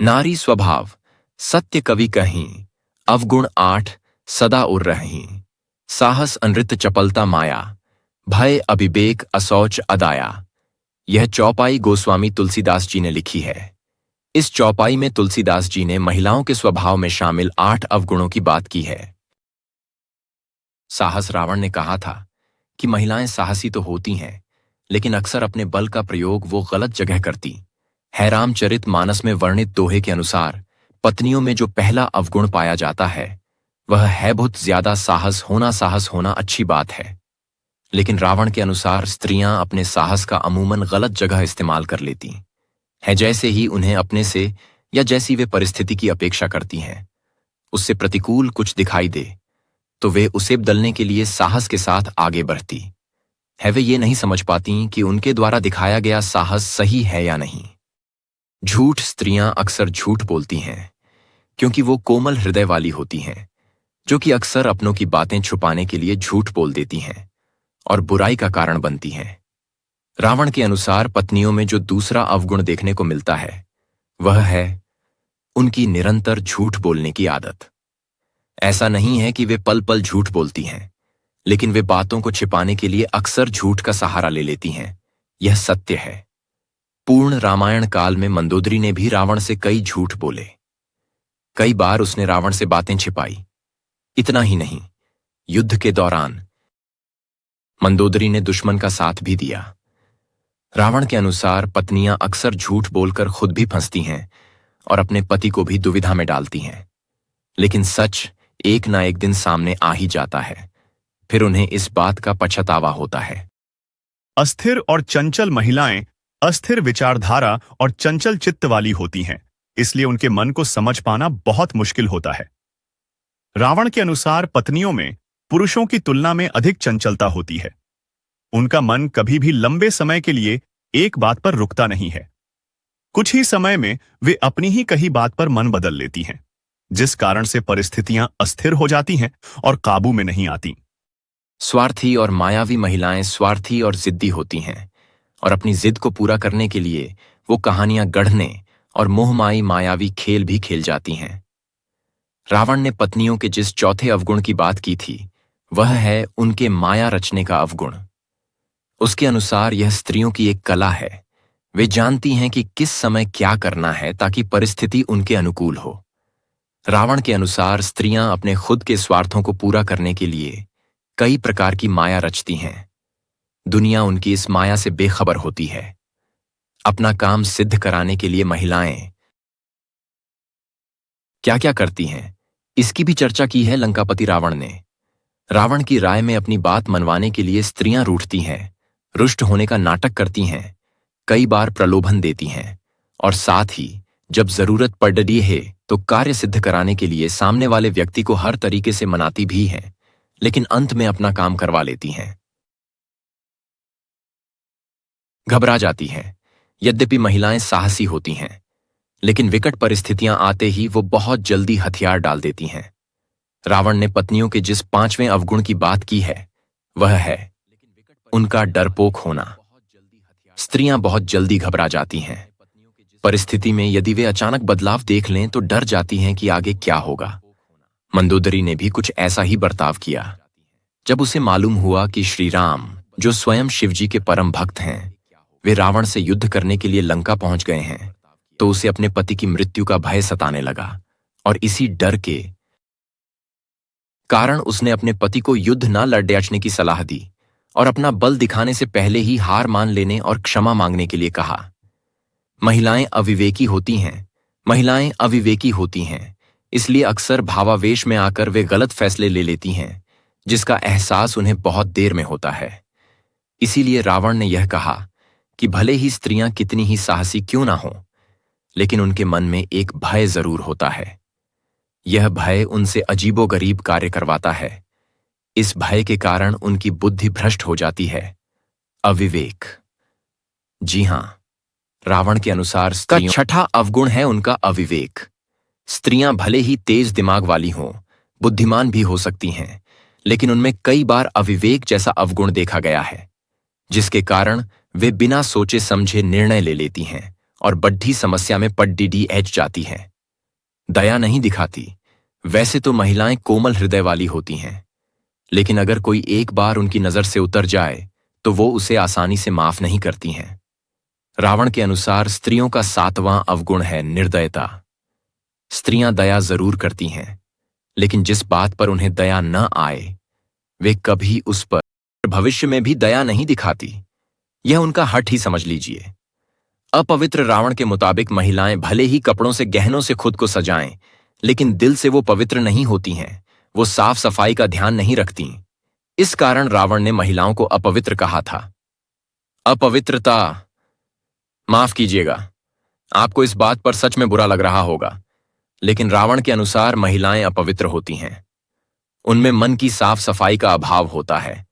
नारी स्वभाव सत्य कवि कहीं, अवगुण 8 सदा उर रहीं। साहस अनृत चपलता माया, भय अविवेक असौच अदाया। यह चौपाई गोस्वामी तुलसीदास जी ने लिखी है। इस चौपाई में तुलसीदास जी ने महिलाओं के स्वभाव में शामिल 8 अवगुणों की बात की है। साहस रावण ने कहा था कि महिलाएं साहसी तो होती हैं, लेकिन अक्सर अपने बल का प्रयोग वो गलत जगह करती है। रामचरित मानस में वर्णित दोहे के अनुसार पत्नियों में जो पहला अवगुण पाया जाता है वह है बहुत ज्यादा साहस होना। साहस होना अच्छी बात है, लेकिन रावण के अनुसार स्त्रियां अपने साहस का अमूमन गलत जगह इस्तेमाल कर लेती हैं। जैसे ही उन्हें अपने से या जैसी वे परिस्थिति की अपेक्षा करती हैं उससे प्रतिकूल कुछ दिखाई दे तो वे उसे बदलने के लिए साहस के साथ आगे बढ़ती है। वे ये नहीं समझ पाती कि उनके द्वारा दिखाया गया साहस सही है या नहीं। झूठ स्त्रियां अक्सर झूठ बोलती हैं क्योंकि वो कोमल हृदय वाली होती हैं, जो कि अक्सर अपनों की बातें छुपाने के लिए झूठ बोल देती हैं और बुराई का कारण बनती हैं। रावण के अनुसार पत्नियों में जो दूसरा अवगुण देखने को मिलता है वह है उनकी निरंतर झूठ बोलने की आदत। ऐसा नहीं है कि वे पल पल झूठ बोलती हैं, लेकिन वे बातों को छिपाने के लिए अक्सर झूठ का सहारा ले लेती हैं। यह सत्य है। पूर्ण रामायण काल में मंदोदरी ने भी रावण से कई झूठ बोले। कई बार उसने रावण से बातें छिपाई। इतना ही नहीं, युद्ध के दौरान मंदोदरी ने दुश्मन का साथ भी दिया। रावण के अनुसार पत्नियां अक्सर झूठ बोलकर खुद भी फंसती हैं और अपने पति को भी दुविधा में डालती हैं, लेकिन सच एक ना एक दिन सामने आ ही जाता है। फिर उन्हें इस बात का पछतावा होता है। अस्थिर और चंचल महिलाएं अस्थिर विचारधारा और चंचल चित्त वाली होती हैं, इसलिए उनके मन को समझ पाना बहुत मुश्किल होता है। रावण के अनुसार पत्नियों में पुरुषों की तुलना में अधिक चंचलता होती है। उनका मन कभी भी लंबे समय के लिए एक बात पर रुकता नहीं है। कुछ ही समय में वे अपनी ही कही बात पर मन बदल लेती हैं, जिस कारण से परिस्थितियां अस्थिर हो जाती हैं और काबू में नहीं आती। स्वार्थी और मायावी महिलाएं स्वार्थी और जिद्दी होती हैं और अपनी जिद को पूरा करने के लिए वो कहानियां गढ़ने और मोहमाई मायावी खेल भी खेल जाती हैं। रावण ने पत्नियों के जिस चौथे अवगुण की बात की थी वह है उनके माया रचने का अवगुण। उसके अनुसार यह स्त्रियों की एक कला है। वे जानती हैं कि किस समय क्या करना है ताकि परिस्थिति उनके अनुकूल हो। रावण के अनुसार स्त्रियां अपने खुद के स्वार्थों को पूरा करने के लिए कई प्रकार की माया रचती हैं। दुनिया उनकी इस माया से बेखबर होती है। अपना काम सिद्ध कराने के लिए महिलाएं क्या क्या करती हैं, इसकी भी चर्चा की है लंकापति रावण ने। रावण की राय में अपनी बात मनवाने के लिए स्त्रियां रूठती हैं, रुष्ट होने का नाटक करती हैं, कई बार प्रलोभन देती हैं और साथ ही जब जरूरत पड़ती है तो कार्य सिद्ध कराने के लिए सामने वाले व्यक्ति को हर तरीके से मनाती भी हैं, लेकिन अंत में अपना काम करवा लेती हैं। घबरा जाती हैं। यद्यपि महिलाएं साहसी होती हैं, लेकिन विकट परिस्थितियां आते ही वो बहुत जल्दी हथियार डाल देती हैं। रावण ने पत्नियों के जिस 5वें अवगुण की बात की है वह है उनका डरपोक होना। स्त्रियां बहुत जल्दी घबरा जाती हैं। परिस्थिति में यदि वे अचानक बदलाव देख लें तो डर जाती हैं कि आगे क्या होगा। मंदोदरी ने भी कुछ ऐसा ही बर्ताव किया। जब उसे मालूम हुआ कि श्री राम, जो स्वयं शिवजी के परम भक्त हैं, वे रावण से युद्ध करने के लिए लंका पहुंच गए हैं, तो उसे अपने पति की मृत्यु का भय सताने लगा और इसी डर के कारण उसने अपने पति को युद्ध न लड़ने की सलाह दी और अपना बल दिखाने से पहले ही हार मान लेने और क्षमा मांगने के लिए कहा। महिलाएं अविवेकी होती हैं। महिलाएं अविवेकी होती हैं, इसलिए अक्सर भावावेश में आकर वे गलत फैसले ले लेती हैं, जिसका एहसास उन्हें बहुत देर में होता है। इसीलिए रावण ने यह कहा कि भले ही स्त्रियां कितनी ही साहसी क्यों ना हो, लेकिन उनके मन में एक भय जरूर होता है। यह भय उनसे अजीबोगरीब कार्य करवाता है। इस भय के कारण उनकी बुद्धि भ्रष्ट हो जाती है। अविवेक। जी हां, रावण के अनुसार स्त्रियों का 6ठा अवगुण है उनका अविवेक। स्त्रियां भले ही तेज दिमाग वाली हों, बुद्धिमान भी हो सकती हैं, लेकिन उनमें कई बार अविवेक जैसा अवगुण देखा गया है, जिसके कारण वे बिना सोचे समझे निर्णय ले लेती हैं और बड्ढी समस्या में पड्डीडीएच जाती हैं। दया नहीं दिखाती। वैसे तो महिलाएं कोमल हृदय वाली होती हैं, लेकिन अगर कोई एक बार उनकी नजर से उतर जाए तो वो उसे आसानी से माफ नहीं करती हैं। रावण के अनुसार स्त्रियों का 7वां अवगुण है निर्दयता। स्त्रियां दया जरूर करती हैं, लेकिन जिस बात पर उन्हें दया न आए वे कभी उस पर भविष्य में भी दया नहीं दिखाती। यह उनका हठ ही समझ लीजिए। अपवित्र रावण के मुताबिक महिलाएं भले ही कपड़ों से गहनों से खुद को सजाएं, लेकिन दिल से वो पवित्र नहीं होती हैं। वो साफ सफाई का ध्यान नहीं रखती। इस कारण रावण ने महिलाओं को अपवित्र कहा था। अपवित्रता, माफ कीजिएगा, आपको इस बात पर सच में बुरा लग रहा होगा, लेकिन रावण के अनुसार महिलाएं अपवित्र होती हैं। उनमें मन की साफ सफाई का अभाव होता है।